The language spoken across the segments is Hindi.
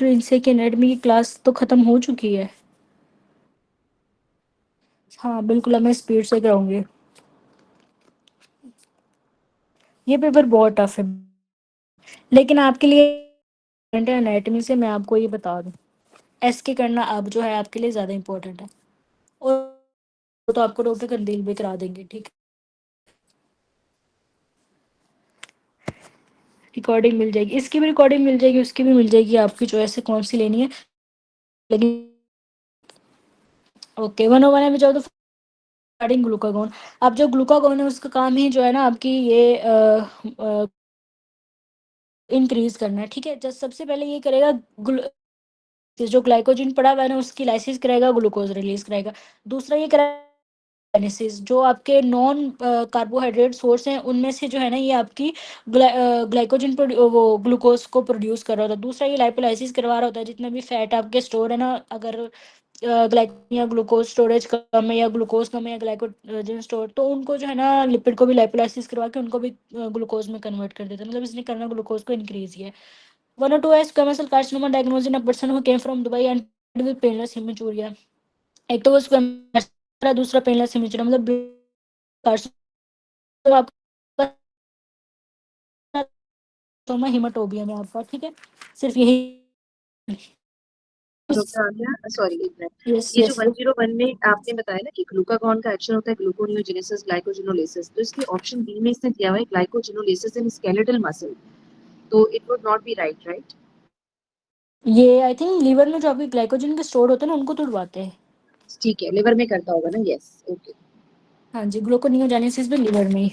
इंट्रिंसिक एनाटॉमी की क्लास तो खत्म हो चुकी है। हाँ बिल्कुल, अब मैं स्पीड से कराऊंगी। ये पेपर बहुत टफ है, लेकिन आपके लिए एनाटॉमी से मैं आपको ये बता दूं, एस के करना अब जो है आपके लिए ज़्यादा इंपॉर्टेंट है। और तो आपको डॉक्टर कंदील भी करा देंगे, ठीक है। रिकॉर्डिंग मिल जाएगी, इसकी भी रिकॉर्डिंग मिल जाएगी, उसकी भी मिल जाएगी, आपकी चॉइस है कौन सी लेनी है। लेकिन ओके, 101 है जाओ तो रिगार्डिंग ग्लूकागोन। अब जो ग्लूकागोन है उसका काम ही जो है ना आपकी ये इंक्रीज करना है, ठीक है। जब सबसे पहले ये करेगा जो ग्लाइकोजन पड़ा हुआ है ना उसकी लाइसिस कराएगा, ग्लूकोज रिलीज कराएगा। दूसरा ये कराएगा जो आपके नॉन कार्बोहाइड्रेट सोर्स हैं उनमें से जो है ना ये आपकी ग्लाइकोजन वो ग्लूकोज को प्रोड्यूस कर रहा होता है। दूसरा ये लाइपोलाइसिस करवा रहा होता है, जितने भी फैट आपके स्टोर है ना, अगर ग्लाइकोजन या ग्लूकोज स्टोरेज कम है या ग्लूकोज कम है या ग्लाइकोजन स्टोर, तो उनको जो है ना लिपिड को भी लाइपोलाइसिस करवा के उनको भी ग्लूकोज में कन्वर्ट कर देता है। मतलब इसने करना ग्लूकोज को इंक्रीज ही है। 102 है squamous cell carcinoma diagnosed in a person who came from Dubai and with painless haematuria. एक तो वो स्क्वेमस, दूसरा पेनलेस हेमेटूरिया, मतलब कार्सिनोमा आपका हेमाटोबिया में आपका, ठीक है। सिर्फ यही। डॉक्टर आमिया, सॉरी एक मिनट, यस ये जो यस 101 में आपने बताया ना कि ग्लूकागॉन का एक्शन होता है ग्लूकोनियोजेनेसिस ग्लाइकोजिनोलिसिस, तो इसकी ऑप्शन बी में इसने दिया हुआ है ग्लाइकोजिनोलिसिस इन स्केलेटल मसल, तो it would not be right, right? ये आई थिंक लीवर में जो आपके ग्लाइकोजन के स्टोर होते हैं ना उनको तुड़वाते हैं। ठीक है, लिवर में करता होगा ना, यस ओके। हाँ जी, ग्लूकोनियोजेनेसिस भी लीवर में ही।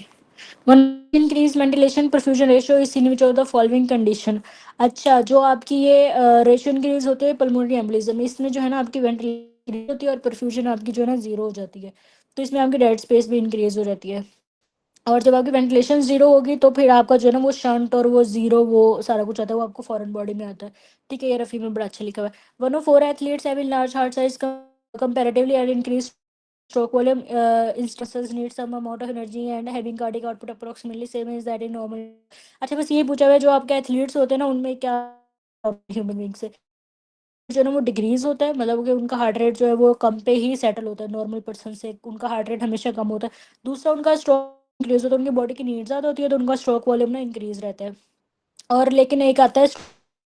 One increase ventilation perfusion ratio is in which of the following condition. अच्छा, जो आपकी ये रेशियो इंक्रीज होते हैं पल्मोनरी एम्बोलिज्म, इसमें जो है ना आपकी वेंटिलेशन होती है और परफ्यूजन आपकी जो है ना जीरो हो जाती है, तो इसमें आपकी डेड स्पेस भी इंक्रीज हो जाती है। और जब आपकी वेंटिलेशन जीरो होगी तो फिर आपका जो है ना वो शंट और वो जीरो वो सारा कुछ आता है, वो आपको फॉरेन बॉडी में आता है, ठीक है। ये रफी में बड़ा अच्छा लिखा हुआ है। 104 athletes have in large heart size comparatively and increased stroke volume instances need some amount of energy and having cardiac output approximately same as that in normal। अच्छा, बस ये पूछा हुआ है जो आपके एथलीट्स होते हैं ना उनमें क्या ह्यूमन बींग से जो है ना वो डिक्रीज होता है, मतलब कि उनका हार्ट रेट जो है वो कम पे ही सेटल होता है, नॉर्मल पर्सन से उनका हार्ट रेट हमेशा कम होता है। दूसरा उनका स्ट्रोक इंक्रीज होता है, उनकी बॉडी की नीड ज़्यादा होती है तो उनका स्ट्रोक वॉल्यूम ना इंक्रीज रहता है। और लेकिन एक आता है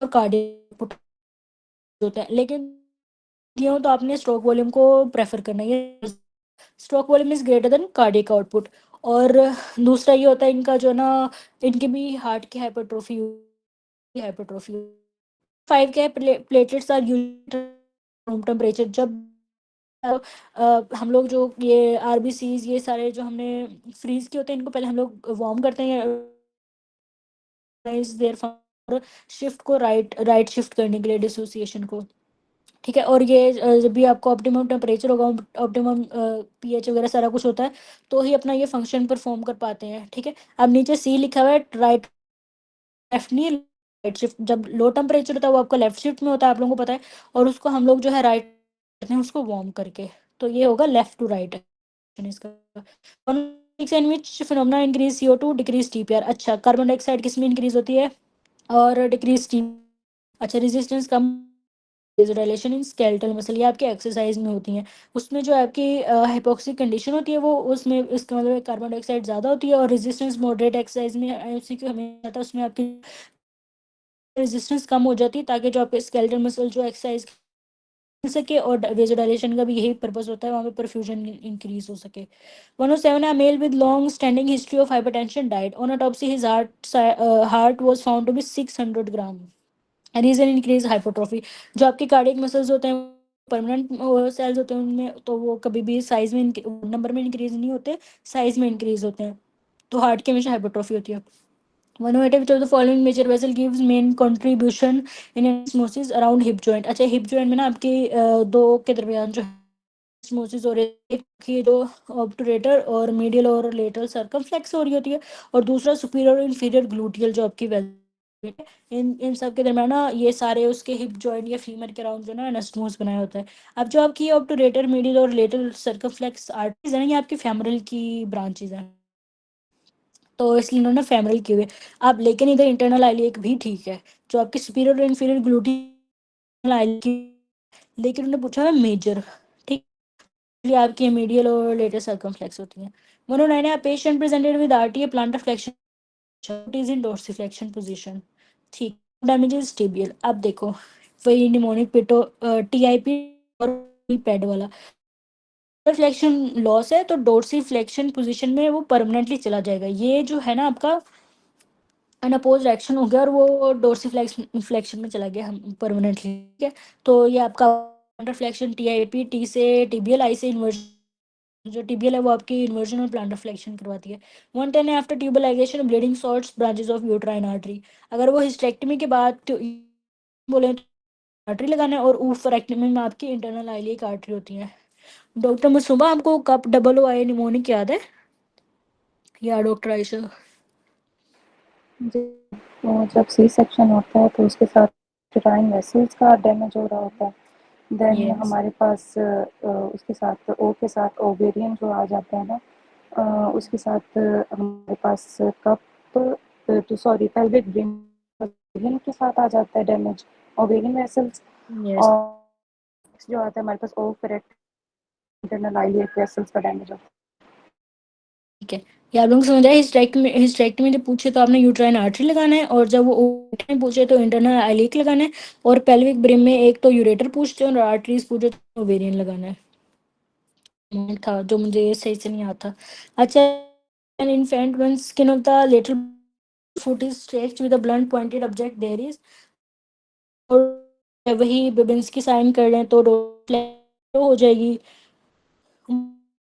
कार्डियक होता है, लेकिन ये हो तो आपने स्ट्रोक वॉल्यूम को प्रेफर करना है, stroke volume is greater then cardiac output. और दूसरा ये होता है इनका जो ना, इनके भी हार्ट की हाइपरट्रोफी, हाइपरट्रोफी 5 के प्लेटलेट्स आर रूम टेम्परेचर। जब हम लोग जो ये आरबीसीज ये सारे जो हमने फ्रीज के होते हैं इनको पहले हम लोग वार्म करते हैं देर फॉर शिफ्ट को राइट राइट शिफ्ट करने के लिए डिसोसिएशन को, ठीक है। और ये जब भी आपको ऑप्टिमम टेम्परेचर होगा, ऑप्टिमम पीएच वगैरह सारा कुछ होता है, तो ही अपना ये फंक्शन परफॉर्म कर पाते हैं, ठीक है। अब नीचे सी लिखा हुआ है राइट लेफ्ट नहीं, राइट शिफ्ट। जब लो टेम्परेचर होता है वो आपका लेफ्ट शिफ्ट में होता है, आप लोगों को पता है। और उसको हम लोग जो है राइट करते हैं उसको वार्म करके, तो ये होगा लेफ्ट टू राइट इसका। In which phenomena increase CO2 decrease TPR. अच्छा, कार्बन डाइऑक्साइड किस में इंक्रीज होती है और डिक्रीज टी। अच्छा, रेजिस्टेंस कम, रिलेशन इन स्केलेटल मसल, ये आपकी एक्सरसाइज में होती हैं। उसमें जो आपकी हाइपोक्सिक कंडीशन होती है वो उसमें इसका मतलब कार्बन डाइऑक्साइड ज़्यादा होती है। और रेजिस्टेंस मॉडरेट एक्सरसाइज में उसी को हमें आता है, उसमें आपकी रेजिस्टेंस कम हो जाती है ताकि जो आपके स्केलेटल मसल जो एक्सरसाइज मिल सके। और वेजोडाइलेशन का भी यही पर्पस होता है, वहाँ पे परफ्यूजन इंक्रीज हो सके। 107 है male with long standing history of hypertension died on autopsy his heart was found to be 600 gram. Reason increase hypotrophy. जो आपके कार्डियक मसल्स होते हैं परमानेंट सेल्स होते हैं उनमें, तो वो कभी भी साइज में नंबर में इंक्रीज नहीं होते, साइज में इंक्रीज होते हैं, तो हार्ट की हमेशा हाइपोट्रोफी होती है। 108 which of the following major vessel gives main contribution in osmosis around hip joint। अच्छा, हिप जॉइंट में ना आपके दो के दरमियान जो osmosis हो रही है, एक की जो ऑब्टूरेटर और मीडियल और लेटरल सर्कमफ्लेक्स हो रही होती है, और दूसरा सुपीरियर और इंफीरियर ग्लूटियल जो आपकी इन सब के दरमियान ना ये सारे उसके हिप जॉइंट या फीमर के अराउंड जो ना एनास्टोमोस बनाया होता है। अब जो आपकी ऑब्टूरेटर मीडियल और लेटरल सर्कमफ्लेक्स आर्टरीज है ना, ये आपकी फेमरल की ब्रांचेज हैं, तो इसलिए इन्होंने फेमरल की हुई। अब लेकिन इधर इंटरनल आइलिएक भी ठीक है, जो आपकी सुपीरियर और इंफीरियर ग्लूटी की, लेकिन उन्होंने पूछा है मेजर, ठीक है, आपकी मीडियल और लेटेस्ट सर्कमफ्लेक्स होती है। 109 है, patient presented with RTA planter flexion is in dorsiflexion position, ठीक, डैमेज इज टिबियल। अब देखो वही निमोनिक पिटो टीआईपी और पैड वाला फ्लेक्शन लॉस है, तो डोर्सिफ्लेक्शन पोजीशन में वो परमानेंटली चला जाएगा। ये जो है ना आपका अनअपोज्ड एक्शन हो गया और वो डोर्सिफ्लेक्शन में चला गया हम परमानेंटली, ठीक है। तो ये आपका प्लांटर फ्लेक्शन टीआईपी, टी से टिबियल, आई से इन्वर्जन, जो टिबियल है वो आपकी इन्वर्जन और प्लांटर फ्लेक्शन करवाती है। 110 है, after tubal ligation bleeding shorts branches of uterine artery. अगर वो हिस्टेक्टमी के बाद तो बोले तो आर्टरी लगाना है, और ऊफरेक्टमी में आपकी इंटरनल आइलिक आर्टरी होती है। डॉक्टर मसरूबा, आपको कप डबल ओ आई निमोनिक याद है या डॉक्टर आयशा? जी, तो जब सी सेक्शन होता है तो उसके साथ यूट्राइन वेसल्स का डैमेज हो रहा होता है। देन यस, हमारे पास उसके साथ ओ के साथ ओवेरियन जो आ जाता है ना, उसके साथ हमारे पास कप तो सॉरी पेल्विक ब्रेन ओवेरियन के साथ आ जाता है डैमेज, ओवेरियन वेसल्स। यस, और जो आता है हमारे पास ओ करेक्ट इंटरनल आइलियक वेसल्स का डैमेज होता है। ठीक है। ये आप लोग समझ आए, हिस्टेक्टमी जब पूछे तो आपने यूट्राइन आर्टरी लगाना है, और जब वो ओवरी में पूछे तो इंटरनल आइलिक लगाना है, और पेल्विक ब्रेम में एक तो यूरेटर पूछते हैं और आर्टरीज पूछे तो ओवेरियन लगाना है। था जो मुझे सही से नहीं आता। अच्छा, an infant when skin of the lateral foot is stretched with a blunt pointed object there is, और वही बिबिन्स की साइन कर लें तो तो हो जाएगी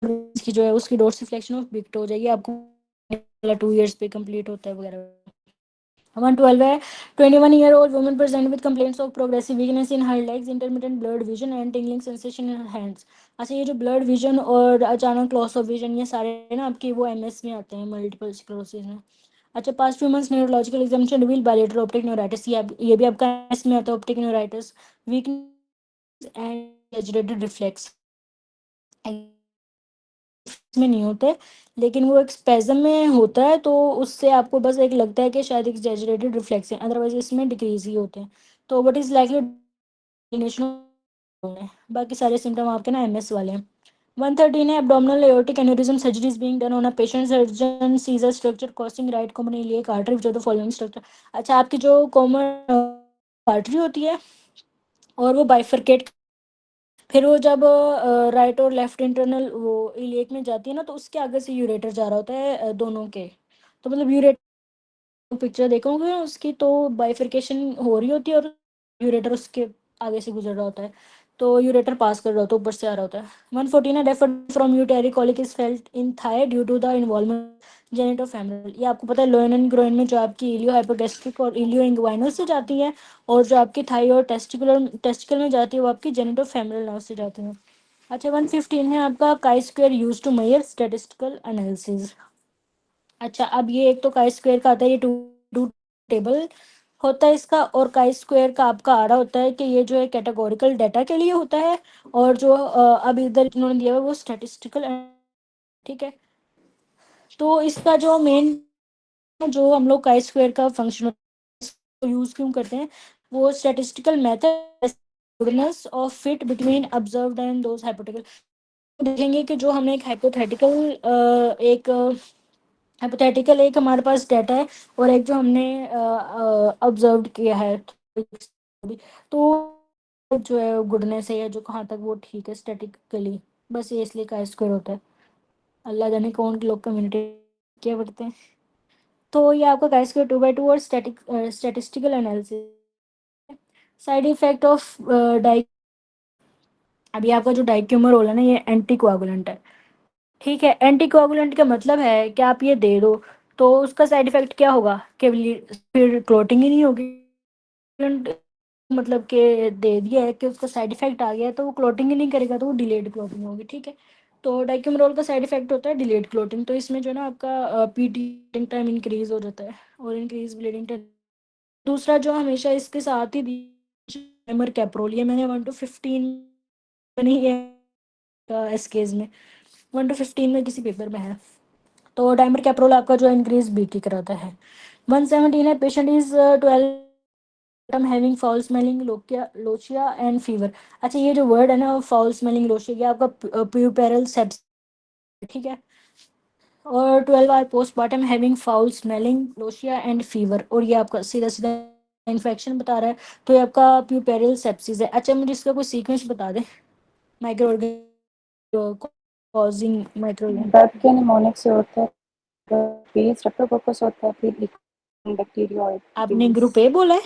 की जो है उसकी डोर्सिफ्लेक्शन ऑफ बिक्ट हो जाएगी आपको 2 years पे कंप्लीट होता है वगैरह। 112 है, 21-year-old woman present with complaints of progressive weakness in her legs, intermittent blurred vision and tingling sensation in her hands। अच्छा, ये जो ब्लर्ड विजन और अचानक लॉस ऑफ विजन, ये सारे ना आपके वो एमएस में आते हैं, मल्टीपल स्क्लेरोसिस में। अच्छा, past few months neurological examination reveal bilateral optic neuritis, ये भी आपका एमएस में आता है, optic neuritis, weakness and exaggerated reflex में नहीं होते, लेकिन वो एक स्पेज़म में होता है, तो उससे आपको बस एक लगता है कि शायद एक्सजैजरेटेड रिफ्लेक्स है, अदरवाइज इसमें डिक्रीज ही होते हैं। तो व्हाट इज लाइकली बाकी सारे सिम्टम आपके ना एमएस वाले हैं। 113 है, abdominal aortic aneurysm surgery is being done on a patient, surgeon sees a structure crossing right common iliac artery which are the following structure। अच्छा, आपकी जो कॉमन आर्टरी होती है और वो बाइफरकेट, फिर वो जब राइट और लेफ्ट इंटरनल वो इलियक में जाती है ना, तो उसके आगे से यूरेटर जा रहा होता है दोनों के, तो मतलब यूरेटर पिक्चर देखोगे उसकी तो बाइफरकेशन हो रही होती है और यूरेटर उसके आगे से गुजर रहा होता है, तो यूरेटर पास कर रहा होता है, ऊपर से आ रहा होता है। 114 है, refer from uterine colic is felt in thigh due to the involvement genitofemoral. ये आपको पता है लोइन एंड ग्रोइन में जो आपकी इलियो हाइपोगैस्ट्रिक और इलियो इंग्वाइनल से जाती है, और जो आपकी थाई और टेस्टिकल में जाती है वो आपकी जेनेटोफेमरल नर्व से जाती है। अच्छा, 115 है आपका chi square use to measure statistical analysis. अच्छा, अब ये एक तो काई स्क्वायर का आता है, ये टू टू टेबल होता है इसका, और काई स्क्वायर का आपका आ रहा होता है कि ये जो है कैटेगोरिकल डाटा के लिए होता है, और जो अब इधर इन्होंने दिया हुआ है वो स्टैटिस्टिकल, ठीक है। तो इसका जो मेन जो हम लोग काई स्क्वायर का फंक्शन यूज क्यों करते हैं, वो statistical method of fit between observed and those hypothetical. देखेंगे कि जो हमने एक एक हाइपोथेटिकल एक हमारे पास डाटा है, और एक जो हमने ऑब्जर्व किया है, तो जो है गुडनेस है या जो कहाँ तक वो ठीक है स्टैटिकली, बस ये इसलिए का स्क्वायर होता है। अल्लाह जाने कौन लोग कम्युनिटी क्या पढ़ते हैं। तो ये आपका का स्क्वायर 2/2 और statistical analysis. Side effect of dye, अभी आपका जो डाइक्यूमर है ना, ये एंटी कोआगुलेंट है, ठीक है। एंटी कोआगुलेंट का मतलब है कि आप ये दे दो तो उसका साइड इफेक्ट क्या होगा कि फिर क्लोटिंग ही नहीं होगी, मतलब कि दे दिया है कि उसका साइड इफेक्ट आ गया है तो वो क्लोटिंग ही नहीं करेगा, तो वो डिलेड क्लोटिंग होगी, ठीक है। तो डाइक्यूमरोल का साइड इफेक्ट होता है डिलेड क्लोटिंग, तो इसमें जो है ना आपका पीटी टाइम इंक्रीज हो जाता है और इंक्रीज ब्लीडिंग टाइम। दूसरा जो हमेशा इसके साथ ही प्राइमर कैप्रोल, ये मैंने 1 to 15 नहीं है एसकेज में, 1 to 15 में किसी पेपर में है। तो डाइमर कैप्रोल आपका जो इंक्रीज बीटी कराता है। 117 है, patient is 12 bottom having foul smelling lochia and fever। अच्छा ये जो वर्ड है ना फाउल स्मेलिंग लोशिया, ये आपका प्यूपेरल सेप्स, ठीक है। और 12 hour postpartum having foul smelling lochia and fever, और ये आपका सीधा सीधा इन्फेक्शन बता रहा है, तो ये आपका प्यूपेरल सेप्सिस है। अच्छा मुझे इसका कोई सीक्वेंस बता दे, माइक्रो कॉजिंग माइक्रो। बैट के निमोनिक से होता है, बी स्ट्रेप्टोकोकस होता है, फिर बैक्टीरिया। आपने ग्रुप ए बोला है?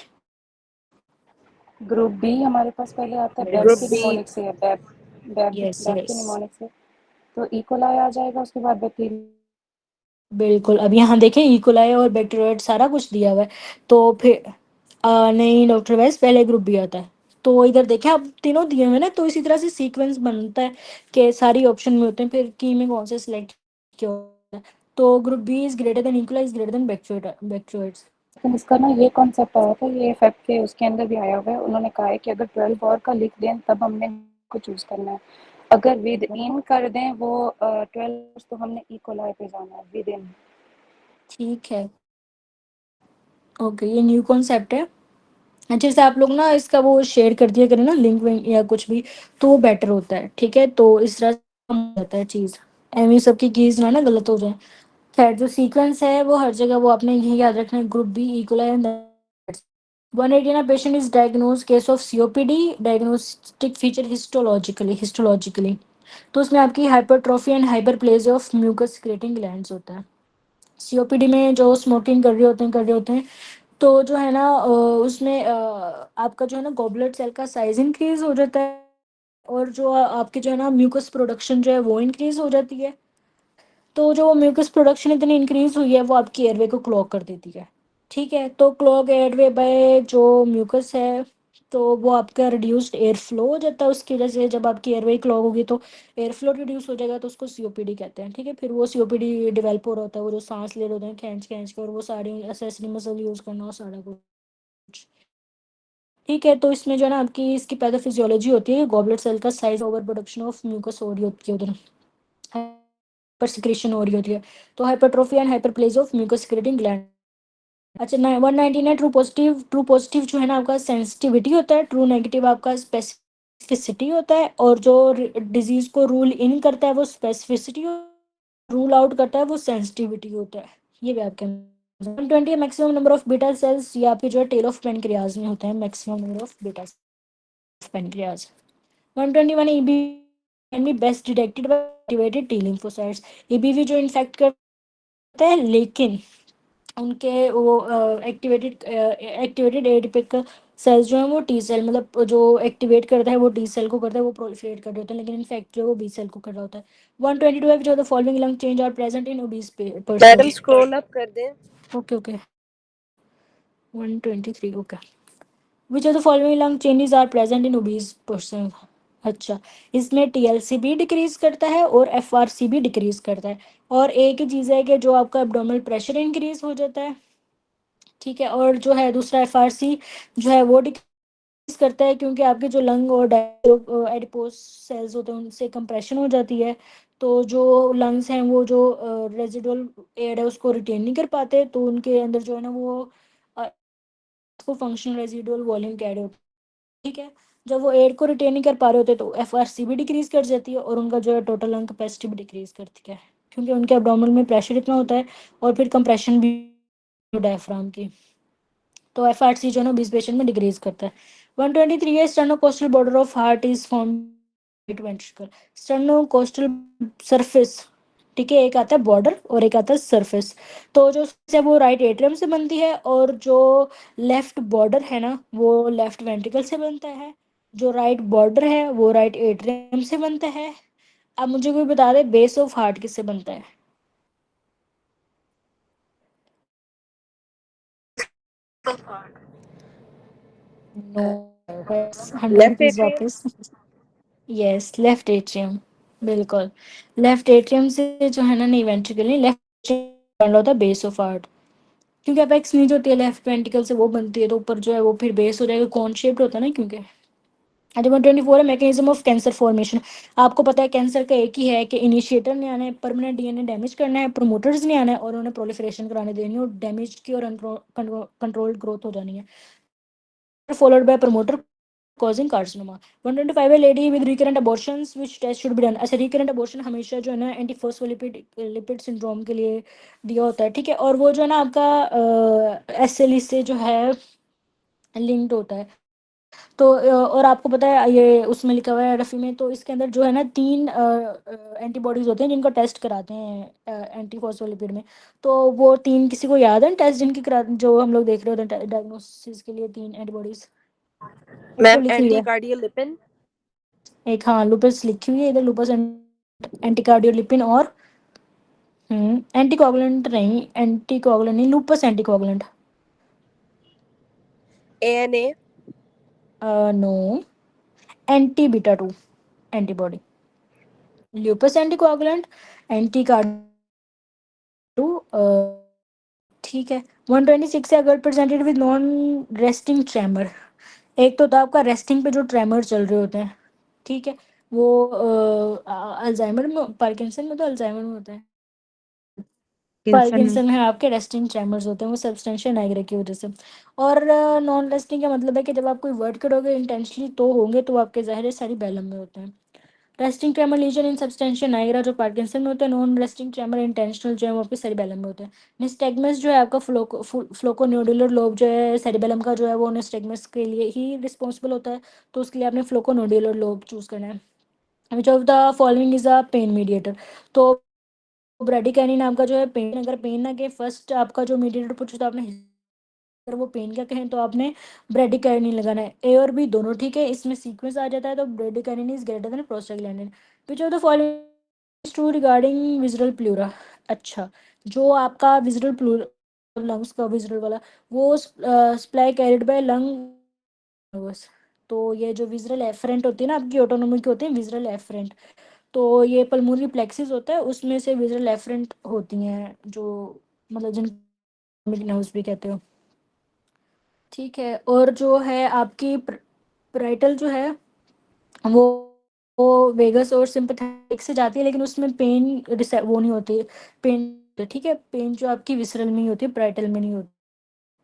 ग्रुप बी हमारे पास पहले आता है, बैब ग्रुप के बी निमोनिक से है, बैब बैब यस बैब के यस निमोनिक से, तो इकोलाई आ जाएगा, उसके बाद बैक्टीरिया। बिल्कुल। अब यहाँ देखें इकोलाई और बैक्टीरियोइड सारा कुछ दिया हुआ है, तो फिर नहीं डॉक्टर वैस पहले ग्रुप बी आता है, तो इधर देखें आप तीनों दिए हुए ना, तो इसी तरह से सीक्वेंस बनता है कि सारी ऑप्शन में होते हैं, फिर की में कौन से सिलेक्ट किया होता है। तो group B is greater than E coli is greater than bacteroides. लेकिन इसका ना ये कॉन्सेप्ट आया था, ये इफेक्ट के उसके अंदर भी आया हुआ है। उन्होंने कहा है कि अगर 12 और का लिख दें तब हमने को चूज करना है, अगर विद इन कर दें वो 12 तो हमने इकोलाई पे जाना है विद इन। ठीक है ओके, ये न्यू कॉन्सेप्ट है। अच्छे से आप लोग ना इसका वो शेयर कर दिया करें ना लिंक विंक या कुछ भी, तो वो बेटर होता है, ठीक है। तो इस तरह से कम हो जाता है चीज़, एवं सबकी कीज ना गलत हो जाए। खैर जो सीक्वेंस है वो हर जगह वो आपने यही याद रखना है, group B E coli and 189 patient is diagnose case of COPD, diagnostic feature histologically. तो उसमें आपकी hypertrophy and hyperplasia of mucus secreting glands होता है। सीओपीडी में जो स्मोकिंग कर रहे होते हैं तो जो है ना उसमें आपका जो है ना गॉबलेट सेल का साइज इंक्रीज हो जाता है, और जो आपकी जो है ना म्यूकस प्रोडक्शन जो है वो इंक्रीज हो जाती है। तो जो म्यूकस प्रोडक्शन इतनी इंक्रीज हुई है वो आपकी एयरवे को क्लॉग कर देती है, ठीक है। तो क्लॉग एयरवे बाय जो म्यूकस है, तो वो आपका रिड्यूस्ड एयर फ्लो हो जाता है, उसकी वजह से जब आपकी एयरवे क्लॉग होगी तो एयर फ्लो रिड्यूस हो जाएगा, तो उसको सीओपीडी कहते हैं, ठीक है। फिर वो सीओपीडी डेवलप हो रहा होता है, वो जो सांस ले रहे होते हैं खींच खींच के, और वो सारी एसेसरी मसल यूज़ करना और सारा कुछ, ठीक है। तो इसमें जो है ना आपकी इसकी पैथोफिजियोलॉजी होती है, गॉबलेट सेल का size over production of mucus हो रही होती है उधर, हाइपर सिक्रेशन हो रही होती है, तो hypertrophy and hyperplasia of mucus secreting gland. अच्छा 119 है ट्रू पॉजिटिव जो है ना आपका सेंसिटिविटी होता है, ट्रू नेगेटिव आपका स्पेसिफिसिटी होता है, और जो डिजीज को रूल इन करता है वो स्पेसिफिसिटी, रूल आउट करता है वो सेंसिटिविटी होता है। ये भी आपके 120 maximum number of beta cells, या फिर जो है टेल ऑफ पेनक्रियाज में होता है maximum number of beta pancreas. 121 EB can be best detected by activated T lymphocytes. EBV जो इन्फेक्ट करता है, लेकिन उनके वो एक्टिवेटेड एडिपिक सेल्स जो है वो टी सेल, मतलब जो एक्टिवेट करता है वो टी सेल को करता है, वो प्रोलिफरेट कर रहे होते हैं, लेकिन इनफैक्ट जो है वो बी सेल को कर रहा होता है। 122 है जो the following lung change are present in obese madam person. Scroll up कर दें। Okay okay 123 okay. Which of the following lung changes are present in obese person. अच्छा इसमें टीएलसी भी डिक्रीज करता है और एफआरसी भी डिक्रीज करता है, और एक ही चीज़ है कि जो आपका एब्डोमिनल प्रेशर इंक्रीज हो जाता है, ठीक है। और जो है दूसरा एफआरसी जो है वो डिक्रीज करता है, क्योंकि आपके जो लंग और एडिपोज सेल्स होते हैं उनसे कंप्रेशन हो जाती है, तो जो लंग्स हैं वो जो रेजिडुअल एयर है उसको रिटेन नहीं कर पाते, तो उनके अंदर जो है ना वो को फंक्शनल रेजिडुअल वॉल्यूम कह रहे होते हैं, ठीक है। जब वो एयर को रिटेन नहीं कर पा रहे होते तो एफआरसी भी डिक्रीज कर जाती है, और उनका जो है टोटल लंग कैपेसिटी भी डिक्रीज करती है, क्योंकि उनके एब्डोमेन में प्रेशर इतना होता है, और फिर कंप्रेशन भी डायफ्राम की, तो एफआरसी जो है ना 20 पेशेंट में डिक्रीज करता है। 123 है sternocostal border of heart is form right ventricle. Sternocostal surface, ठीक है, एक आता है बॉर्डर और एक आता है सरफेस। तो जो है वो राइट एट्रियम से बनती है, और जो लेफ्ट बॉर्डर है ना वो लेफ्ट वेंट्रिकल से बनता है, जो राइट बॉर्डर है वो राइट एट्रियम से बनता है। अब मुझे कोई बता दे बेस ऑफ हार्ट किससे बनता है? No, 100 left rupees atrium. वापस। यस लेफ्ट एट्रियम, बिल्कुल। लेफ्ट एट्रियम से जो है ना, नहीं वेंट्रिकल नहीं, लेफ्ट बन रहा होता है बेस ऑफ हार्ट, क्योंकि अपेक्स नीज होती है लेफ्ट वेंट्रिकल से वो बनती है, तो ऊपर जो है वो फिर बेस हो जाएगा, कॉन शेप्ड होता है ना क्योंकि। अच्छा 124 है मैकेनिज्म ऑफ कैंसर फॉर्मेशन। आपको पता है कैंसर का एक ही है कि इनिशिएटर ने आना है, परमानेंट डीएनए डैमेज करना है, प्रमोटर्स ने आना है और उन्हें प्रोलिफरेशन कराने देनी है, और डैमेज की और कंट्रोल्ड ग्रोथ हो जानी है। followed by promoter causing carcinoma. 125 है lady with recurrent abortions which test should be done. अच्छा recurrent abortion हमेशा जो है ना एंटी फोस्फोलिपिड लिपिड सिंड्रोम के लिए दिया होता है, ठीक है, और वो जो है ना आपका एसएलई से जो है लिंक्ड होता है। तो और आपको पता है ये उसमें लिखा हुआ है रफ़ी में, तो इसके अंदर जो है ना 3 एंटीबॉडीज़ होते हैं जिनको टेस्ट कराते हैं एंटी फॉस्फोलिपिड में। तो वो 3 किसी को याद है टेस्ट जिनकी करा जो हम लोग देख रहे होते हैं डायग्नोसिस के लिए 3 एंटीबॉडीज़? वो मैम लिखी हुई है। एंटीकार्डियोलिपिन, एक हाँ लुपस लिखी हुई है इधर, लुपस एंटीकार्डियोलिपिन और एंटीकोगुलेंट नहीं, एंटीकोगुलेंट नहीं, lupus anticoagulant. ANA, no, anti beta 2 antibody, lupus anticoagulant, anticardio ठीक है। 126 है अगर presented with non resting tremor. एक तो था आपका रेस्टिंग पे जो ट्रेमर चल रहे होते हैं, ठीक है, वो अल्जाइमर में, पार्किंसन में, तो अल्जाइमर में होता है, पार्किंसन में आपके रेस्टिंग ट्रेमर्स होते हैं वो सब्सटेंशियल नाइग्रा की वजह से। और नॉन रेस्टिंग का मतलब है कि जब आप कोई वर्ड करोगे इंटेंशनली तो होंगे, तो आपके ज़ाहिर सेरिबेलम में होते हैं। Resting tremor lesion in substantial nigra जो पार्किंसन में होते हैं, नॉन रेस्टिंग ट्रेमर इंटेंशनल जो है वो आपके सेरिबेलम में होते हैं। निस्टैग्मस जो है आपका फ्लोकोनोडुलर लोब जो है सेरिबेलम का जो है वो निस्टैग्मस के लिए ही रिस्पॉन्सिबल होता है, तो उसके लिए आपने फ्लोकोनोडुलर लोब चूज़ करना है। Which of the following is a pain mediator. तो ब्रेडिकाइनिन आपका जो है पेन, अगर पेन ना के फर्स्ट आपका जो मीडिएटर पूछो तो आपने, अगर वो पेन का कहें तो आपने ब्रेडिकाइनिन लगाना है, ए और बी दोनों, ठीक है, इसमें सीक्वेंस आ जाता है तो bradykinin is greater then prostaglandin. Which of the following true regarding visual pleura. अच्छा, जो आपका विजुअल प्लूरा लंग्स का विजुअल वाला वो supply carried by lung nervous. तो ये जो विजुअल एफरेंट होती है ना आपकी ऑटोनोमी की होती है विजुअल एफरेंट, तो ये पल्मोनरी प्लेक्सिस होता है उसमें से विजुअल एफरेंट होती हैं जो मतलब जिन नर्व्स भी कहते हो, ठीक है। और जो है आपकी प्राइटल जो है वो वो वेगस और सिंपैथेटिक से जाती है, लेकिन उसमें पेन वो नहीं होती पेन, ठीक है, पेन जो आपकी विसरल में ही होती है, प्राइटल में नहीं होती।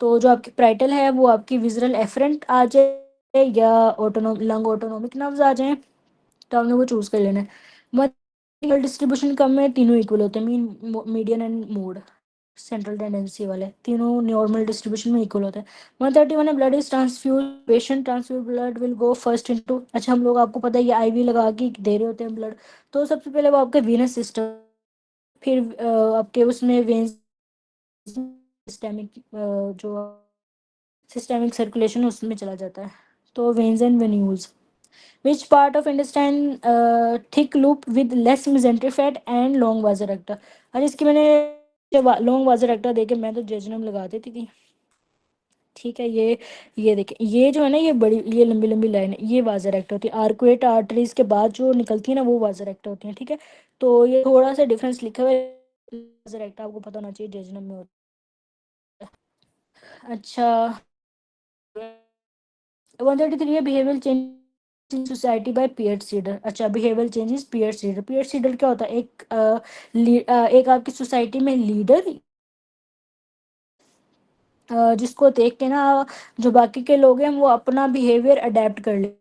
तो जो आपकी प्राइटल है वो आपकी विजरल एफरेंट आ जाए या लंग ऑटोनोमिक नर्व्स आ जाएं, तो आपने वो चूज़ कर लेना है। मल्टीपल डिस्ट्रीब्यूशन कम में तीनों इक्वल होते हैं, mean median and mode central tendency वाले तीनों नॉर्मल डिस्ट्रीब्यूशन में इक्वल होते हैं। 131 है blood is transfuse, patient transfuse blood will go first into, अच्छा हम लोग आपको पता है ये आईवी लगा के दे रहे होते हैं ब्लड, तो सबसे पहले वो आपके वीनस सिस्टम, फिर आपके उसमें वेन्स, सिस्टेमिक जो सिस्टेमिक सर्कुलेशन उसमें चला जाता है, तो veins and venules. Which part of intestine thick loop with less mesentery fat and long vasa recta. और इसकी मैंने लॉन्ग वाजर रेक्टा देके मैं तो जेजनम लगा देती थी, ठीक है। ये देखें, ये जो है ना ये बड़ी ये लंबी लंबी लाइन है, ये वाजर रेक्टा होती है, आर्कुएट आर्टरीज के बाद जो निकलती है ना वो वाजर रेक्टा होती है, ठीक है। तो ये थोड़ा सा डिफरेंस लिखा हुआ है, वाजर रेक्टा आपको पता होना चाहिए जेजनम में होता है। अच्छा, 133 है behavioural change in society by पियर्ड सीडर। अच्छा, बिहेवियरल चेंजेस पियर्ड सीडर, पियर्ड सीडर क्या होता है, एक आपकी सोसाइटी में लीडर जिसको देख के ना जो बाकी के लोग हैं वो अपना बिहेवियर अडेप्ट कर ले,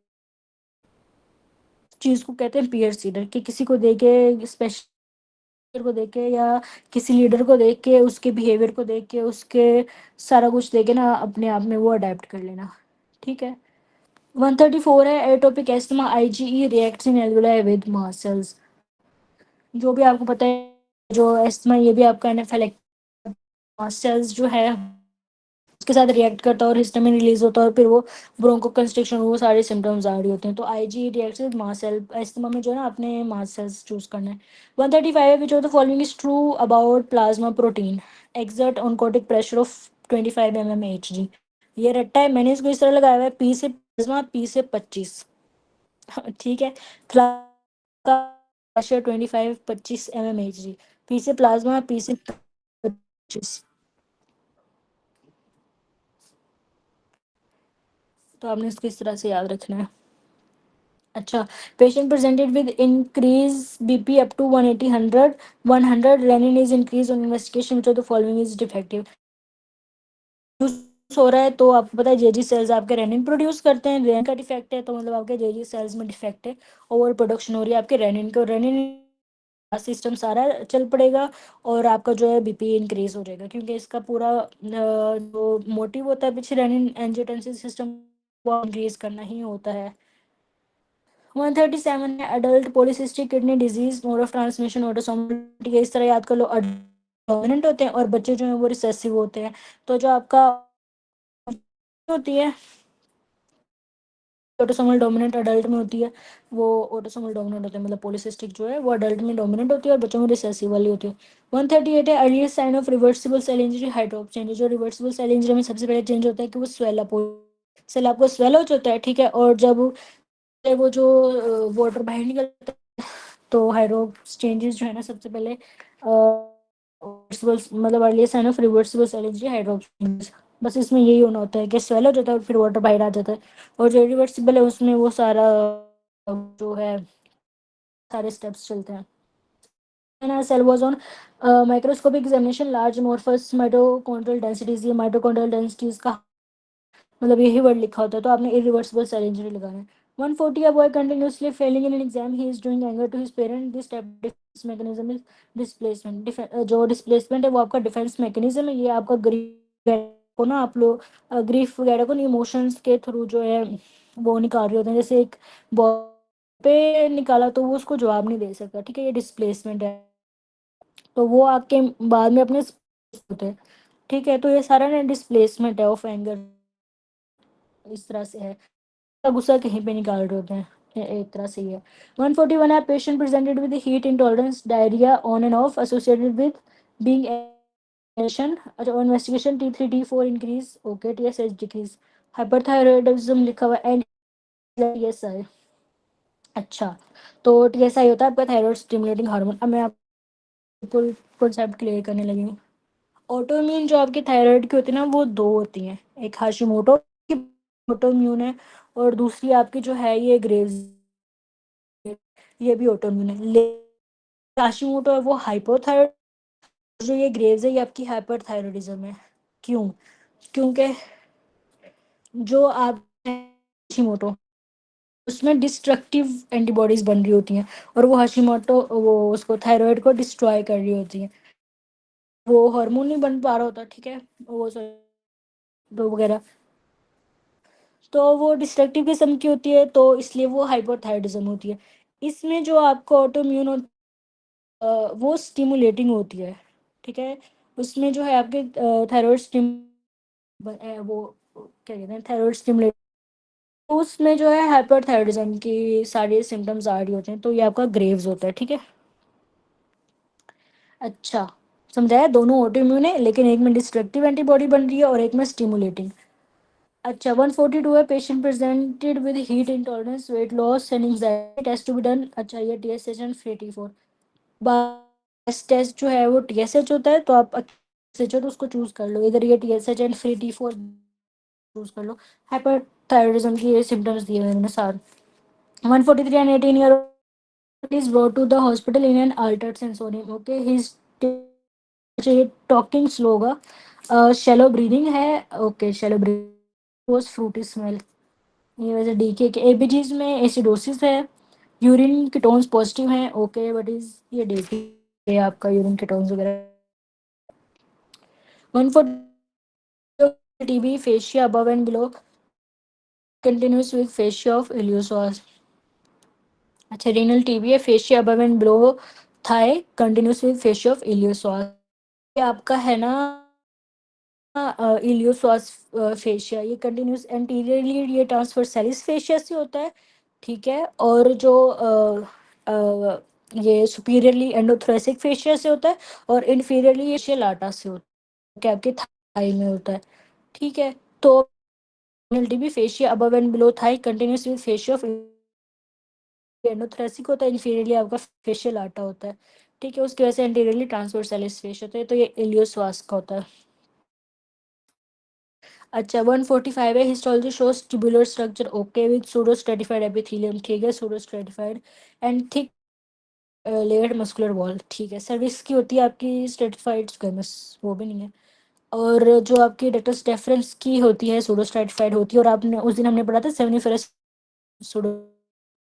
चीज़ को कहते हैं पियर सीडर, कि किसी को देख के स्पेशल को देख के या किसी लीडर को देख के उसके बिहेवियर को देख के उसके सारा कुछ देख के ना अपने आप में वो अडेप्ट कर लेना, ठीक है। 134 है atopic asthma IgE reacts in alveoli with mast cells. जो भी आपको पता है जो एस्थमा ये भी आपका एनाफिलेक्टिक मास्ट सेल्स जो है उसके साथ रिएक्ट करता है और हिस्टामिन रिलीज होता है और फिर वो ब्रोंको कंस्ट्रिक्शन वो सारे सिम्टम्स आ रही होते हैं, तो Ig reacts with mast cell asthma में जो है ना आपने मास्ट सेल्स चूज करना है। 135 है which of the following is true about plasma protein, exert oncotic pressure of 25 mmHg। ये रट्टा है, मैंने इसको इस तरह लगाया हुआ है पी से प्लाज्मा पी से 25, ठीक है, प्लाज्मा प्रेशर 25 25 mmHg, पी से प्लाज्मा पी से 25, तो आपने इसको इस तरह से याद रखना है। अच्छा, patient presented with increase BP up to 180 100 renin is increase on investigation which of the following is defective. हो रहा है तो आपको पता है जेजी सेल्स आपके रेनिन प्रोड्यूस करते हैं, रेनिन का डिफेक्ट है तो मतलब आपके जेजी सेल्स में डिफेक्ट है, ओवर प्रोडक्शन हो रही है आपके रेनिन को, रेनिन सिस्टम सारा चल पड़ेगा और आपका जो है बीपी इंक्रीज हो जाएगा, क्योंकि इसका पूरा जो मोटिव होता है पीछे रेनिन एंजियोटेंसिन सिस्टम वो इंक्रीज करना ही होता है। 137 है adult polycystic kidney disease, mode of transmission autosomal, इस तरह याद कर लो, डोमिनेंट होते हैं और बच्चे जो हैं वो रिसेसिव होते हैं। तो जो आपका होती है ऑटोसोमल डोमिनेंट अडल्ट में होती है, वो ऑटोसोमल डोमिनेंट होते हैं, मतलब पॉलीसिस्टिक जो है वो अडल्ट में डोमिनेंट होती है और बच्चों में रिसेसिव वाली होती है। 138 है earliest sign of reversible cell injury hydropic change, जो रिवर्सिबल सेल इंजरी में सबसे पहले चेंज होता है कि वो स्वेल अप सेल आपको स्वेल हो जाता है, ठीक है, और जब वो जो वाटर बाहर निकलता है तो हाइड्रोप चेंजेस जो है ना सबसे पहले मतलब earliest sign of reversible cell injury hydropic, बस इसमें यही होना होता है कि स्वेल हो जाता है और फिर वाटर बाहर आ जाता है, और जो रिवर्सिबल है उसमें वो सारा जो है सारे स्टेप्स चलते हैं। Cell was on microscopic examination large amorphous mitochondrial densities, ये माइटोकॉन्ड्रियल डेंसिटीज का मतलब यही वर्ड लिखा होता है तो आपने इरिवर्सिबल सेल इंजरी लगाना है। 140 a boy continuously failing in an exam, he is doing anger to his parent, this type of defense mechanism is displacement, जो डिस्प्लेसमेंट है वो आपका डिफेंस मैकेनिज्म है, ये आपका ग्रीफ को ना आप लोग ग्रीफ वगैरह को इमोशंस के थ्रू जो है वो निकाल रहे होते हैं, जैसे एक बॉय पे निकाला तो वो उसको जवाब नहीं दे सकता, ठीक है, ये डिस्प्लेसमेंट है, तो वो आपके बाद में अपने होते हैं, ठीक है, तो ये सारा ना डिस्प्लेसमेंट है ऑफ एंगर, इस तरह से है, का गुस्सा कहीं पे निकाल रहे होते हैं, एक तरह से ही है। 141 है patient presented with heat intolerance diarrhoea on and off associated with being एशन, अच्छा investigation T3 T4 increase, okay TSH decrease, hyperthyroidism लिखा हुआ एंड TSI, अच्छा, तो TSI होता है आपका थायराइड स्टिमुलेटिंग हार्मोन। अब मैं आपको कॉन्सेप्ट क्लियर करने लगी हूँ। ऑटोइम्यून जो आपकी थायराइड की होती है ना वो दो होती हैं, एक हाशिमोटो की ऑटोइम्यून है और दूसरी आपकी जो है ये ग्रेव्स, ये भी ऑटोइम्यून है, लेकिन हाशिमोटो है वो हाइपोथायराइड, जो ये ग्रेव्स है ये आपकी हाइपरथायराइडिज्म है। क्यों? क्योंकि जो आप हाशिमोटो उसमें डिस्ट्रक्टिव एंटीबॉडीज बन रही होती हैं और वो हाशिमोटो वो उसको थायराइड को डिस्ट्रॉय कर रही होती हैं, वो हार्मोन नहीं बन पा रहा होता, ठीक है, वो तो वगैरह, तो वो डिस्ट्रक्टिव किस्म की होती है तो इसलिए वो हाइपोथायराइडिज्म होती है। इसमें जो आपको ऑटोइम्यून वो स्टिमुलेटिंग होती है, ठीक है, उसमें जो है आपके थायराइड स्टिम वो क्या कहते हैं थायराइड स्टिमुलेट, उसमें जो है हाइपरथायराइडिज्म की सारी सिम्टम्स आ रही होते हैं, तो ये आपका ग्रेव्स होता है, ठीक है। अच्छा, समझाया, दोनों ऑटोइम्यून है लेकिन एक में डिस्ट्रक्टिव एंटीबॉडी बन रही है और एक में स्टिमुलेटिंग। अच्छा 142 है patient presented with heat intolerance weight loss and anxiety test to be done, अच्छा ये TSH एंड फ्री T4, बस टेस्ट जो है वो TSH होता है तो आप TSH तो उसको चूज कर लो, इधर ये TSH and free T4 choose कर लो। हाइपरथायराइडिज्म की ये सिम्टम्स दिए हुए हैं मैंने सारे। 143 and 18 year is brought to the hospital in an altered sensorium, okay, he's talking slow होगा, शैलो ब्रीदिंग है, okay shallow breathing was fruity smell, ये वैसे डीके के एबीजीज में एसिडोसिस है, यूरिन कीटोन्स पॉजिटिव हैं, ओके व्हाट इज ये डीके आपका यूरिन कीटोन्स वगैरह। 140 TB fascia above and below continuous with fascia of iliopsoas, अच्छा रीनल टीबी है fascia above and below thigh continuous with fascia of iliopsoas, ये आपका है ना इलियोसॉस फेशिया, ये कंटिन्यूस एंटीरियरली ये ट्रांसफर सेरिस फेशिया से होता है, ठीक है, और जो ये सुपीरियरली एंडोथोरेसिक फेशिया से होता है और इन्फीरियरली ये फेशिया लाटा से होता है, कि आपके थाई में होता है, ठीक है, तो भी fascia above and below thigh continuous with fascia of endothoracic होता है, इन्फीरियरली आपका फेशिया लाटा होता है, ठीक है, उसकी वजह से एंटीरियरली ट्रांसफर सेरिस फेशिया होता है, तो ये इलियोसॉस का होता है। अच्छा 145 है histology shows tubular structure okay with pseudo stratified epithelium, ठीक है, pseudo stratified and thick layered muscular wall, ठीक है, सर्विस की होती है आपकी स्ट्रेटिफाइड स्क्वेमस, वो भी नहीं है, और जो आपकी डेक्टस डेफरेंस की होती है सूडो स्ट्रैटिफाइड होती है, और आपने उस दिन हमने पढ़ा था सेवेनिफेरस सूडो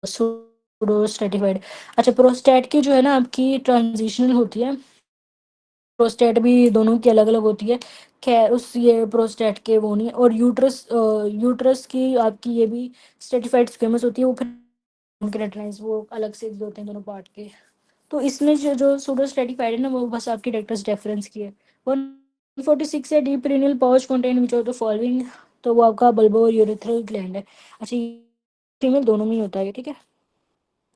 सूडो स्ट्रैटिफाइड। अच्छा, प्रोस्टैट की जो है ना आपकी ट्रांजिशनल होती है, प्रोस्टेट भी दोनों की अलग अलग होती है। खैर उस ये प्रोस्टेट के वो नहीं है। और यूट्रस यूट्रस की आपकी ये भी स्ट्रेटिफाइड स्क्वेमस होती है, वो फिर केराटिनाइज, वो अलग से होते हैं दोनों पार्ट के। तो इसमें जो जो सूडो स्ट्रेटिफाइड है ना, वो बस आपकी डेक्टस डेफरेंस की है। 146 है deep renal pouch contain which of the following, तो वो आपका बल्बो और यूरेथ्रल ग्लैंड है। अच्छा, फीमेल दोनों में ही होता है, ठीक है।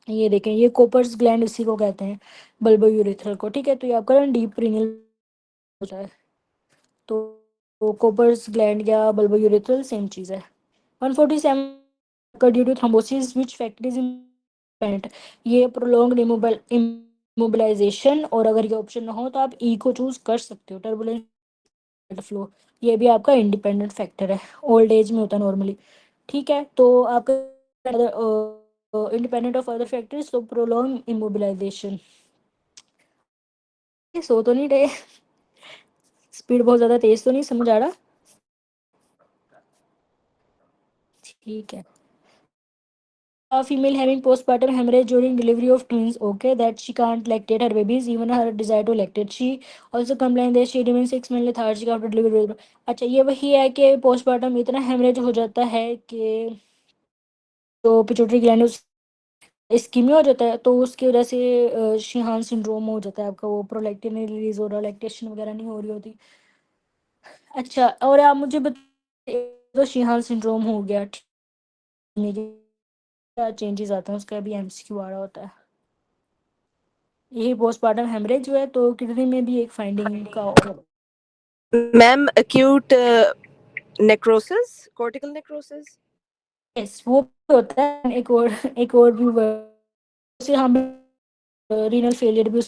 ये देखें, ये कोपर्स ग्लैंड इसी को कहते हैं, बल्बो यूरेथ्रल को, ठीक है। तो ये आपका डीप रीनल होता है। तो कोपर्स ग्लैंड या बल्बो यूरेथ्रल सेम चीज़ है। 147 का due to thrombosis which factor is important, ये प्रोलॉन्ग्ड इमोबिलाइजेशन, और अगर ये ऑप्शन ना हो तो आप ई को चूज कर सकते हो, टर्बुलेंट फ्लो, ये भी आपका इंडिपेंडेंट फैक्टर है, ओल्ड एज में होता है नॉर्मली, ठीक है। तो आपका इंडिपेंडेंट ऑफ अदर फैक्टर्स, तो प्रोलॉन्ग इमोबिलाइजेशन। सो तो नहीं रहे, स्पीड बहुत ज़्यादा तेज तो नहीं, समझ आ रहा? ठीक है। A female having postpartum hemorrhage during delivery of twins, okay, that she can't lactate her babies, even her desire to lactate. She also complained that she remains 6 months lethargic after delivery. अच्छा, ये वही है कि पोस्टमार्टम इतना हेमरेज हो जाता है कि जो पिट्यूटरी ग्लैंड इस्कीमिया हो जाता है, तो उसकी वजह से शिहान सिंड्रोम हो जाता है आपका, वो प्रोलैक्टिन नहीं रिलीज हो रहा, लैक्टेशन वगैरह नहीं हो रही होती। अच्छा, और आप मुझे बताइए, तो शिहान सिंड्रोम हो गया, क्या चेंजेस आते हैं उसका, भी एमसीक्यू आ रहा होता है। यही पोस्टमार्टम हेमरेज जो है, तो किडनी में भी एक फाइंडिंग का ma'am acute necrosis, cortical necrosis. Yes, वो भी होता है। एक और भी से हम रीनल फेलियर भी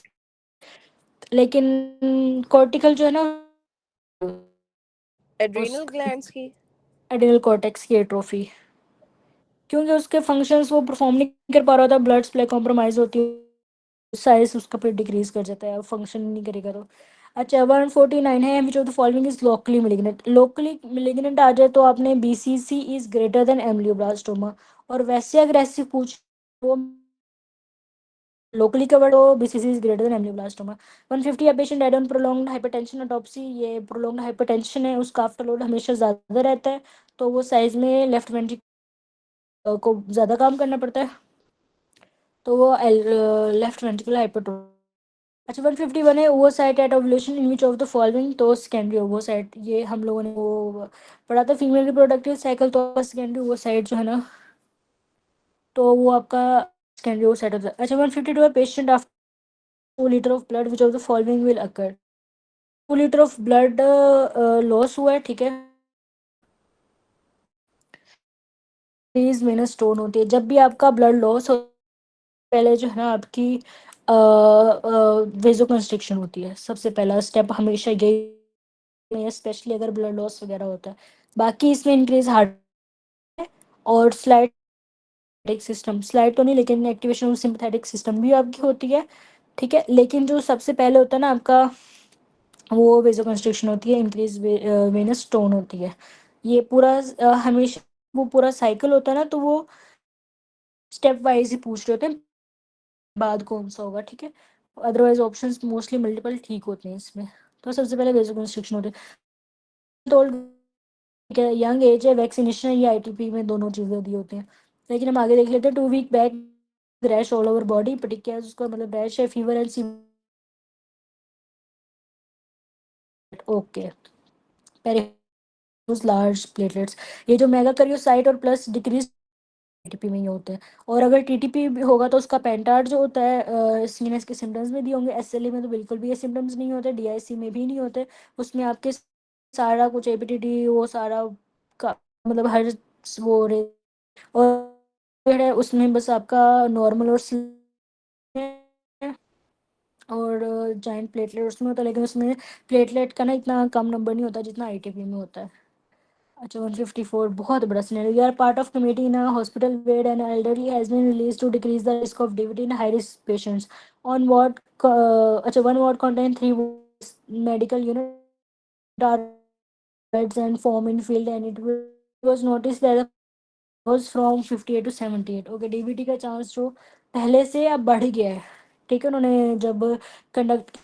लेकिन कॉर्टिकल जो है ना, एड्रीनल ग्लैंड्स की। एड्रिनल कॉर्टेक्स की एट्रोफी, क्योंकि उसके फंक्शंस वो परफॉर्म नहीं कर पा रहा था, ब्लड सप्लाई कॉम्प्रोमाइज होती है, साइज उसका फिर डिक्रीज कर जाता है, फंक्शन नहीं करेगा तो। अच्छा, 149 है, which of the following is locally malignant. Locally malignant आ जाए तो आपने BCC is greater than ameloblastoma, और वैसे अग्रेसिव पूछ वो locally covered हो, BCC is greater than एम्ब्लियोब्लास्टोमा। 150 है, patient dead on prolonged hypertension autopsy, ये प्रोलॉन्ग्ड हाइपरटेंशन है, उसका आफ्टर लोड हमेशा ज़्यादा रहता है, तो वो साइज में लेफ्ट वेंट्रिकल को ज़्यादा काम करना पड़ता है, तो वो लेफ्ट वेंट्रिकल हाइपरट्रोफी। अच्छा, 151 है, oocyte at ovulation in which of the following, तो सेकेंडरी ओवोसाइट, ये हम लोगों ने वो पढ़ा था फीमेल रिप्रोडक्टिव साइकिल, तो सेकेंडरी ओवोसाइट जो है ना, तो वो आपका सेकेंडरी ओवोसाइट होता है। अच्छा, 152 है, patient after 2 litre of blood which of the following will occur. 2 litre of blood loss हुआ है, ठीक है, प्लीज वेनस स्टोन होती है। जब भी आपका ब्लड लॉस हो, पहले जो है ना आपकी वेजो कंस्ट्रिक्शन होती है, सबसे पहला स्टेप हमेशा यही है, स्पेशली अगर ब्लड लॉस वगैरह होता है। बाकी इसमें इंक्रीज हार्ट और स्लाइड सिस्टम, स्लाइड तो नहीं, लेकिन एक्टिवेशन ऑफ सिंपैथेटिक सिस्टम भी आपकी होती है, ठीक है। लेकिन जो सबसे पहले होता है ना आपका, वो वेजो कंस्ट्रिक्शन होती है, इंक्रीज वेनस स्टोन होती है। ये पूरा हमेशा वो पूरा साइकिल होता है ना, तो वो स्टेप वाइज ही पूछ रहे होते हैं बाद कौन सा होगा, ठीक है। अदरवाइज ऑप्शंस मोस्टली मल्टीपल ठीक होते हैं इसमें। तो सबसे पहले वेजो कंस्ट्रिक्शन होते हैं, तो ठीक है, यंग एज है, वैक्सीनेशन या आईटीपी में दोनों चीज़ें दी होती हैं। लेकिन हम आगे देख लेते हैं, 2 week back rash all over body, पटिक उसका मतलब रैश है, fever and okay, large platelets, ये जो मेगा करियोसाइट और प्लस डिक्रीज टीटीपी में ही होते हैं। और अगर टीटीपी भी होगा तो उसका पेंटार्ड जो होता है सीएनएस के सिम्टम्स में दिए होंगे, एसएलई में तो बिल्कुल भी ये सिम्टम्स नहीं होते, डीआईसी में भी नहीं होते, उसमें आपके सारा कुछ एपीटीटी वो सारा का मतलब हर वो रे और है उसमें बस आपका नॉर्मल और जाइंट प्लेटलेट उसमें होता है, लेकिन उसमें प्लेटलेट का ना इतना कम नंबर नहीं होता जितना आईटीपी में होता है। अच्छा, 154 बहुत बड़ा scenario, you are part of committee in a hospital where an elderly has been release to decrease the risk of DVT in high risk patients on ward. अच्छा, 1 ward contain 3 medical unit, beds and form in field, and it was noticed that the was from 58 to 78. Okay, DBT का चांस जो पहले से अब बढ़ गया है। ठीक है, उन्होंने जब कंडक्ट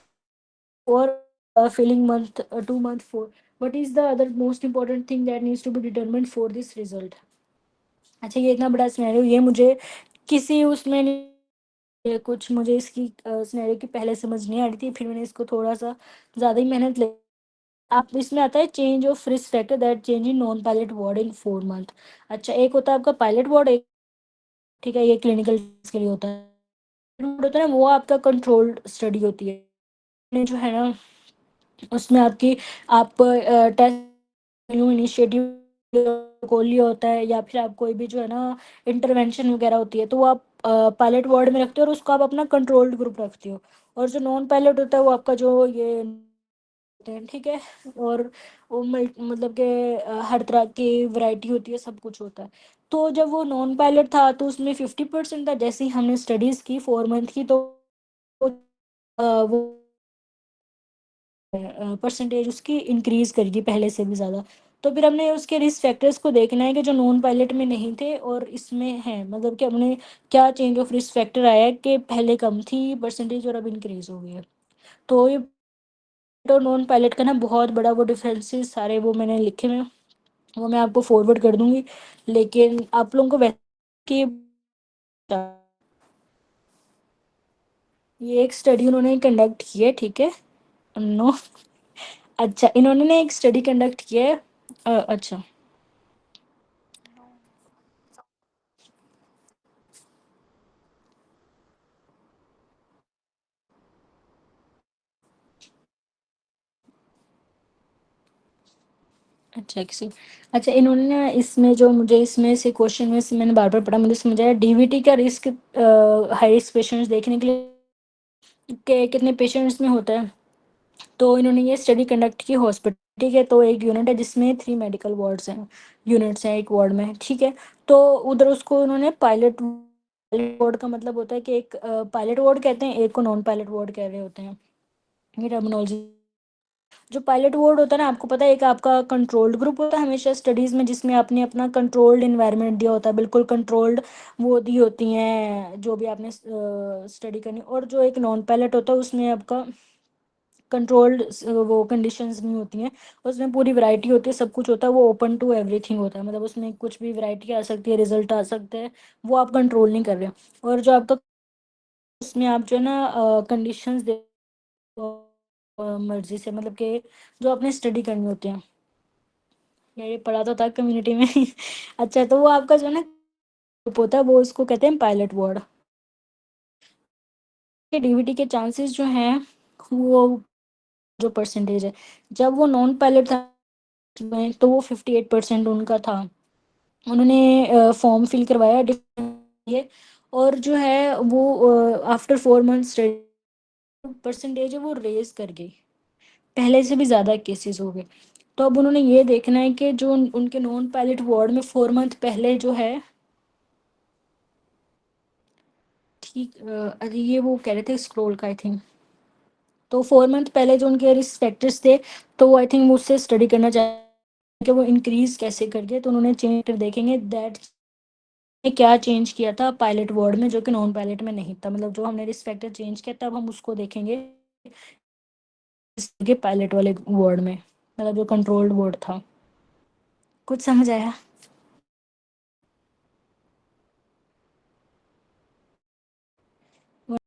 और filling month 2 month 4, what is the other most important thing that needs to be determined for this result? अच्छा, ये इतना बड़ा सिनेरियो, ये मुझे किसी उसमें नहीं, ये कुछ मुझे इसकी सिनेरियो की पहले समझ नहीं आ रही थी, फिर मैंने इसको थोड़ा सा ज़्यादा ही मेहनत ले। आप इसमें आता है change of risk factor that change in non pilot ward in 4 month. अच्छा, एक होता है आपका पायलट वार्ड, एक, ठीक है, ये क्लिनिकल के लिए होता है। होता है ना, वो आपका कंट्रोल्ड स्टडी होती है, जो है ना, उसमें आपकी आप टेस्ट इनिशिएटिव को लिया होता है, या फिर आप कोई भी जो है ना इंटरवेंशन वगैरह होती है, तो वो आप पायलट वार्ड में रखते हो और उसको आप अपना कंट्रोल्ड ग्रुप रखते हो। और जो नॉन पायलट होता है वो आपका जो ये होते हैं, ठीक है। और वो मतलब कि हर तरह की वैरायटी होती है, सब कुछ होता है। तो जब वो नॉन पायलट था तो उसमें 50% था। जैसे ही हमने स्टडीज़ की 4 मंथ की, तो वो परसेंटेज उसकी इंक्रीज करेगी पहले से भी ज़्यादा। तो फिर हमने उसके रिस्क फैक्टर्स को देखना है कि जो नॉन पायलट में नहीं थे और इसमें हैं, मतलब कि हमने क्या चेंज ऑफ रिस्क फैक्टर आया है कि पहले कम थी परसेंटेज और अब इंक्रीज हो गई है। तो ये और नॉन पायलट का ना बहुत बड़ा वो डिफरेंसेस सारे वो मैंने लिखे हुए हैं, वो मैं आपको फॉरवर्ड कर दूंगी। लेकिन आप लोगों को वैसे कि ये एक स्टडी उन्होंने कंडक्ट की है, ठीक है। नो, अच्छा, इन्होंने ना एक स्टडी कंडक्ट किया है। अच्छा, अच्छा, किसी, अच्छा, इन्होंने ना इसमें जो मुझे इसमें से क्वेश्चन में से मैंने बार बार पढ़ा, मुझे समझ आया डीवीटी का रिस्क हाई रिस्क पेशेंट्स देखने के लिए के कितने पेशेंट्स में होता है। तो इन्होंने ये स्टडी कंडक्ट की हॉस्पिटल, ठीक है। तो एक यूनिट है जिसमें 3 मेडिकल वार्ड्स हैं, यूनिट्स हैं एक वार्ड में, ठीक है। तो उधर उसको उन्होंने पायलट वार्ड का मतलब होता है कि एक पायलट वार्ड कहते हैं, एक को नॉन पायलट वार्ड कह रहे होते हैं, ये टर्मिनोलॉजी। जो पायलट वार्ड होता है ना, आपको पता है, एक आपका कंट्रोल्ड ग्रुप होता है हमेशा स्टडीज़ में, जिसमें आपने अपना कंट्रोल्ड इन्वायरमेंट दिया होता है, बिल्कुल कंट्रोल्ड वो दी होती हैं जो भी आपने स्टडी करनी। और जो एक नॉन पायलट होता है उसमें आपका कंट्रोल्ड वो कंडीशंस नहीं होती हैं, उसमें पूरी वैरायटी होती है, सब कुछ होता है, वो ओपन टू एवरीथिंग होता है, मतलब उसमें कुछ भी वैरायटी आ सकती है, रिजल्ट आ सकते हैं, वो आप कंट्रोल नहीं कर रहे हो। और जो आपका उसमें आप जो है ना कंडीशंस दे मर्जी से, मतलब कि जो आपने स्टडी करनी होती है, यार ये पढ़ा तो था कम्युनिटी में। अच्छा, तो वो आपका जो है ना ग्रुप होता है, वो इसको कहते हैं पायलट वार्ड के। डीवीटी के चांसेस जो हैं, वो जो परसेंटेज है, जब वो नॉन पायलट था में, तो वो 58% उनका था। उन्होंने फॉर्म फिल करवाया ये, और जो है वो आफ्टर 4 मंथ्स परसेंटेज है वो रेज कर गई, पहले से भी ज़्यादा केसेस हो गए। तो अब उन्होंने ये देखना है कि जो उनके नॉन पायलट वार्ड में 4 मंथ पहले जो है, ठीक, अरे ये वो कह रहे थे स्क्रोल का, आई थिंक। तो 4 मंथ पहले जो उनके रिस्क फैक्टर्स थे, तो वो आई थिंक मुझसे स्टडी करना चाहिए कि वो इंक्रीज कैसे कर गए। तो उन्होंने चेंज कर देखेंगे दैट क्या चेंज किया था पायलट वार्ड में जो कि नॉन पायलट में नहीं था, मतलब जो हमने रिस्क फैक्टर चेंज किया तब हम उसको देखेंगे इसके पायलट वाले वार्ड में, मतलब जो कंट्रोल्ड वार्ड था। कुछ समझ आया?